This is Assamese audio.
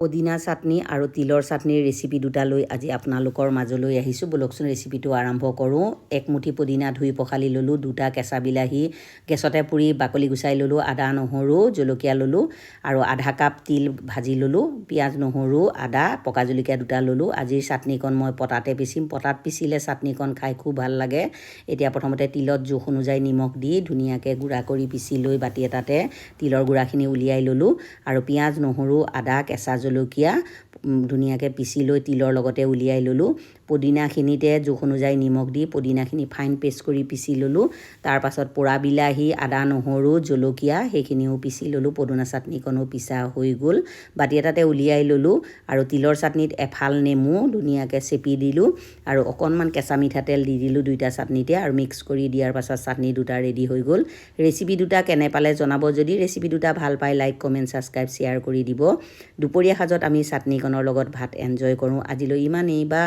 পদিনা চাটনি আৰু তিলৰ চাটনিৰ ৰেচিপি দুটা লৈ আজি আপোনালোকৰ মাজলৈ আহিছোঁ। ব'লকচোন ৰেচিপিটো আৰম্ভ কৰোঁ। এক মুঠি পদিনা ধুই পখালি ল'লোঁ, দুটা কেঁচা বিলাহী গেছতে পুৰি বাকলি গুচাই ল'লোঁ, আদা নহৰু জলকীয়া ল'লোঁ আৰু আধা কাপ তিল ভাজি ল'লোঁ, পিঁয়াজ নহৰু আদা পকা জলকীয়া দুটা ল'লোঁ। আজিৰ চাটনিকণ মই পটাতে পিচিম। পটাত পিচিলে চাটনিকণ খাই খুব ভাল লাগে। এতিয়া প্ৰথমতে তিলত জোখ অনুযায়ী নিমখ দি ধুনীয়াকৈ গুড়া কৰি পিচি লৈ বাতি এটাতে তিলৰ গুড়াখিনি উলিয়াই ল'লোঁ আৰু পিঁয়াজ নহৰু আদা কেঁচা জলকীয়া ধুনীয়াকৈ পিচি লৈ তিলৰ লগতে উলিয়াই ল'লোঁ। পদিনাখিনিতে জোখ অনুযায়ী নিমখ দি পদিনাখিনি ফাইন পেষ্ট কৰি পিচি ল'লোঁ। তাৰপাছত পোৰা বিলাহী আদা নহৰু জলকীয়া সেইখিনিও পিচি ল'লোঁ। পদিনা চাটনিকণো পিচা হৈ গ'ল। বাতি এটাতে উলিয়াই ল'লোঁ আৰু তিলৰ চাটনিত এফাল নেমু ধুনীয়াকৈ চেপি দিলোঁ আৰু অকণমান কেঁচা মিঠাতেল দি দিলোঁ দুইটা চাটনিতে আৰু মিক্স কৰি দিয়াৰ পাছত চাটনি দুটা ৰেডি হৈ গ'ল। ৰেচিপি দুটা কেনে পালে জনাব। যদি ৰেচিপি দুটা ভাল পায় লাইক কমেণ্ট ছাবস্ক্ৰাইব শ্বেয়াৰ কৰি দিব। দুপৰীয়া সাজত আমি চাটনিকণৰ লগত ভাত এনজয় কৰোঁ। আজিলৈ ইমানেই। বা